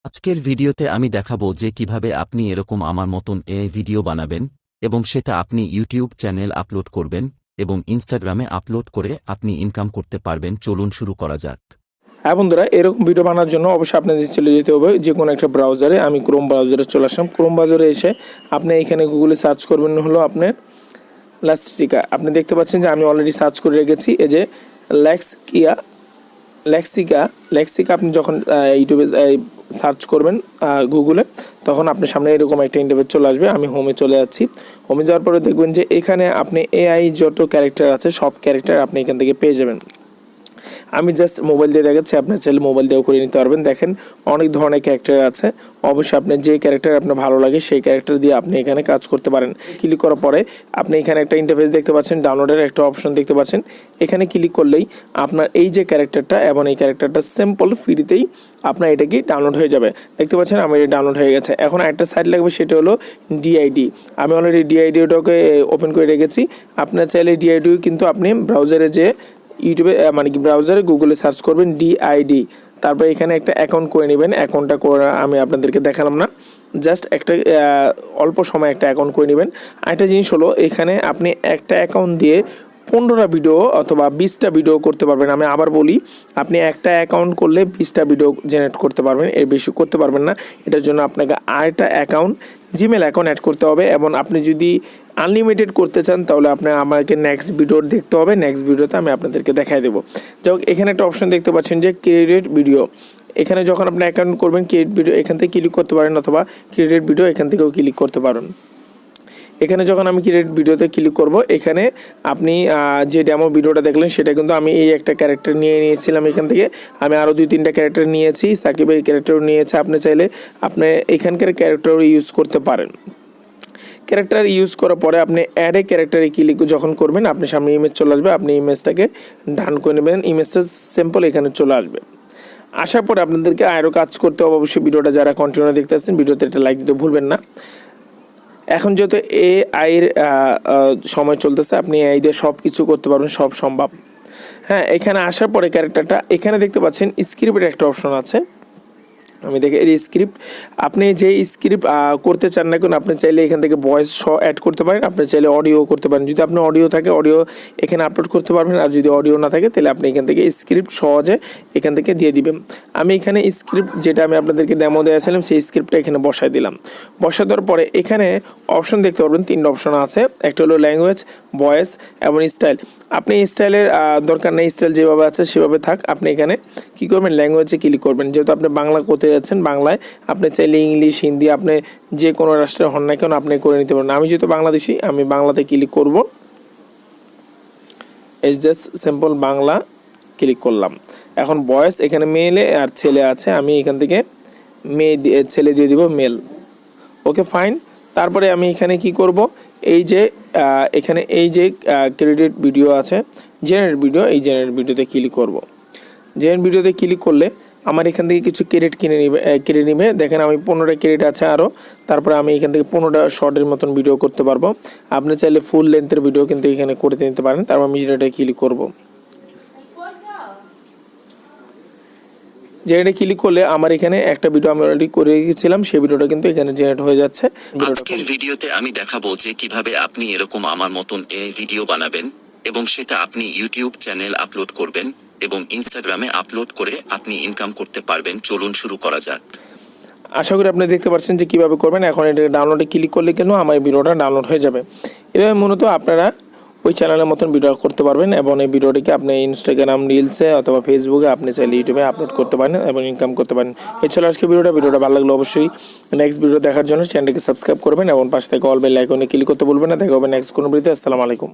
আজকের ভিডিওতে আমি দেখাবো যে কিভাবে আপনি এরকম আমার মতন এআই ভিডিও বানাবেন এবং সেটা আপনি ইউটিউব চ্যানেল আপলোড করবেন এবং ইনস্টাগ্রামে আপলোড করে আপনি ইনকাম করতে পারবেন। চলুন শুরু করা যাক। হ্যাঁ বন্ধুরা, এরকম ভিডিও বানানোর জন্য অবশ্যই আপনাদের চলে যেতে হবে যে কোনো একটা ব্রাউজারে। আমি ক্রোম ব্রাউজারে চলে আসলাম। ক্রোম ব্রাউজারে এসে আপনি এখানে গুগলে সার্চ করবেন হলো আপনার ল্যাক্সিকা। আপনি দেখতে পাচ্ছেন যে আমি অলরেডি সার্চ করে রেখেছি। এই যে লেক্সিকা লেক্সিকা আপনি যখন ইউটিউবে সার্চ করবেন গুগলে, তখন আপনার সামনে এরকম একটা ইন্টারফেস চলে আসবে। আমি হোমে চলে যাচ্ছি। হোমে যাওয়ার পরে দেখবেন যে এখানে আপনি এআই যত ক্যারেক্টার আছে সব ক্যারেক্টার আপনি এখান থেকে পেয়ে যাবেন। আমি জাস্ট মোবাইল দিয়ে দেখাচ্ছি, আপনার চাইলে মোবাইল দিয়েও করে নিতে পারবেন। দেখেন অনেক ধরনের ক্যারেক্টার আছে। অবশ্যই আপনার যে ক্যারেক্টার আপনার ভালো লাগে সেই ক্যারেক্টার দিয়ে আপনি এখানে কাজ করতে পারেন। ক্লিক করার পরে আপনি এখানে একটা ইন্টারফেস দেখতে পাচ্ছেন, ডাউনলোডের একটা অপশন দেখতে পাচ্ছেন। এখানে ক্লিক করলেই আপনার এই যে ক্যারেক্টারটা এবং এই ক্যারেক্টারটা সিম্পল ফ্রিতেই আপনার এটা কি ডাউনলোড হয়ে যাবে। দেখতে পাচ্ছেন আমার এটা ডাউনলোড হয়ে গেছে। এখন একটা সাইট লাগবে, সেটা হলো ডিআইডি। আমি অলরেডি ডিআইডিওটাকে ওপেন করে রেখেছি। আপনার চাইলে ডিআইডিও কিন্তু আপনি ব্রাউজারে যে ইউটিউবে মানে কি ব্রাউজারে গুগলে সার্চ করবেন ডিআইডি, তারপরে এখানে একটা অ্যাকাউন্ট করে নেবেন। অ্যাকাউন্টটা করে আমি আপনাদেরকে দেখালাম না, জাস্ট একটা অল্প সময় একটা অ্যাকাউন্ট করে নেবেন। আরেকটা জিনিস হলো, এখানে আপনি একটা অ্যাকাউন্ট দিয়ে 15টা ভিডিও অথবা 20টা ভিডিও করতে পারবেন। আমি আবার বলি, আপনি একটা অ্যাকাউন্ট করলে 20টা ভিডিও জেনারেট করতে পারবেন, এর বেশি করতে পারবেন না। এটার জন্য আপনাকে আরেকটা অ্যাকাউন্ট, জিমেল অ্যাকাউন্ট অ্যাড করতে হবে। এবং আপনি যদি আনলিমিটেড করতে চান তাহলে আপনি আমাকে নেক্সট ভিডিও দেখতে হবে। নেক্সট ভিডিওতে আমি আপনাদেরকে দেখাই দেবো। যাই হোক, এখানে একটা অপশন দেখতে পাচ্ছেন যে ক্রিয়েটেড ভিডিও। এখানে যখন আপনি অ্যাকাউন্ট করবেন, ক্রিয়েট ভিডিও এখান থেকে ক্লিক করতে পারেন, অথবা ক্রিয়েটেড ভিডিও এখান থেকেও ক্লিক করতে পারেন। এখানে যখন আমি ক্রিয়েট ভিডিওতে ক্লিক করব, এখানে আপনি যে ডেমো ভিডিওটা দেখলেন সেটা কিন্তু আমি এই একটা ক্যারেক্টার নিয়ে নিয়েছিলাম। এখান থেকে আমি আরও 2-3টা ক্যারেক্টার নিয়েছি, সাকিবের ক্যারেক্টারও নিয়েছে। আপনি চাইলে আপনি এখানকার ক্যারেক্টারও ইউজ করতে পারেন। ক্যারেক্টার ইউজ করার পরে আপনি অ্যাড এ ক্যারেক্টারে ক্লিক যখন করবেন, আপনার সামনে ইমেজ চলে আসবে। আপনি ইমেজটাকে ডান করে নেবেন। ইমেজটা সিম্পল এখানে চলে আসবে। আসার পরে আপনাদেরকে আরও কাজ করতে হবে। অবশ্যই ভিডিওটা যারা কন্টিনিউ দেখতে আসছেন, ভিডিওতে একটা লাইক দিতে ভুলবেন না। এখন যেহেতু এআইয়ের সময় চলতেছে, আপনি এআই দিয়ে সব কিছু করতে পারবেন, সব সম্ভব। হ্যাঁ, এখানে আসার পরে ক্যারেক্টারটা এখানে দেখতে পাচ্ছেন স্ক্রিপ্টের একটা অপশন আছে। আমি দেখে এই স্ক্রিপ্ট, আপনি যে স্ক্রিপ্ট করতে চান না কেন, আপনি চাইলে এখান থেকে ভয়েস অ্যাড করতে পারেন, আপনি চাইলে অডিও করতে পারেন। যদি আপনার অডিও থাকে অডিও এখানে আপলোড করতে পারবেন, আর যদি অডিও না থাকে তাহলে আপনি এখান থেকে স্ক্রিপ্ট সহজে এখান থেকে দিয়ে দিবেন। আমি এখানে স্ক্রিপ্ট যেটা আমি আপনাদেরকে ডেমো দিয়েছিলাম সেই স্ক্রিপ্টটা এখানে বসাই দিলাম। বসা দেওয়ার পরে এখানে অপশন দেখতে পারবেন, 3টা অপশন আছে। একটা হলো ল্যাঙ্গুয়েজ, ভয়েস এবং স্টাইল। আপনি স্টাইলের দরকার নেই, স্টাইল যেভাবে আছে সেভাবে থাক। আপনি এখানে কী করবেন, ল্যাঙ্গুয়েজে ক্লিক করবেন। যেহেতু আপনি বাংলা করতে যাচ্ছেন, বাংলায় আপনি চাইলে ইংলিশ, হিন্দি, আপনি যে কোনো রাষ্ট্রের হন না কেন আপনি করে নিতে পারেন। আমি যেহেতু বাংলাদেশি, আমি বাংলাতে ক্লিক করব। এই জাস্ট সিম্পল বাংলা ক্লিক করলাম। এখন বয়েস এখানে মেলে আর ছেলে আছে, আমি এখান থেকে ছেলে দিয়ে দিব, মেল। Okay fine. তারপরে আমি এখানে কি করব, এই যে এখানে এই যে ক্রেডিট ভিডিও আছে, জেনারেট ভিডিও, এই জেনারেট ভিডিওতে ক্লিক করব। জেনারেট ভিডিওতে ক্লিক করলে আমার এখান থেকে কিছু ক্রেডিট কিনে নিবে। দেখেন আমি 15টা ক্রেডিট আছে আরও। তারপরে আমি এখান থেকে 15টা শর্টের মতন ভিডিও করতে পারবো। আপনি চাইলে ফুল লেন্থের ভিডিও কিন্তু এখানে করে নিতে পারেন। তারপর আমি যেটা ক্লিক করব। যেটা ক্লিক করলে আমার এখানে একটা ভিডিও আমি অলরেডি করে রেখেছিলাম, সেই ভিডিওটা কিন্তু এখানে জেনারেট হয়ে যাচ্ছে। আজকের ভিডিওতে আমি দেখাবো যে কিভাবে আপনি এরকম আমার মতন এআই ভিডিও বানাবেন এবং সেটা আপনি ইউটিউব চ্যানেল আপলোড করবেন এবং ইনস্টাগ্রামে আপলোড করে আপনি ইনকাম করতে পারবেন। চলুন শুরু করা যাক। আশা করি আপনি দেখতে পাচ্ছেন যে কীভাবে করবেন। এখন এটা ডাউনলোডে ক্লিক করলে কিন্তু আমার ভিডিওটা ডাউনলোড হয়ে যাবে। এভাবে মূলত আপনারা ওই চ্যানেলের মতন ভিডিও করতে পারবেন এবং এই ভিডিওটিকে আপনি ইনস্টাগ্রাম রিলসে অথবা ফেসবুকে আপনি চাইলে ইউটিউবে আপলোড করতে পারেন এবং ইনকাম করতে পারেন। এছাড়া আজকে ভিডিওটা ভালো লাগলে অবশ্যই নেক্সট ভিডিও দেখার জন্য চ্যানেলটিকে সাবস্ক্রাইব করবেন এবং পাশে থেকে অল বেল আইকনে ক্লিক করতে ভুলবেন না। দেখা হবে নেক্সট কোনো ভিডিওতে। আসসালামু আলাইকুম।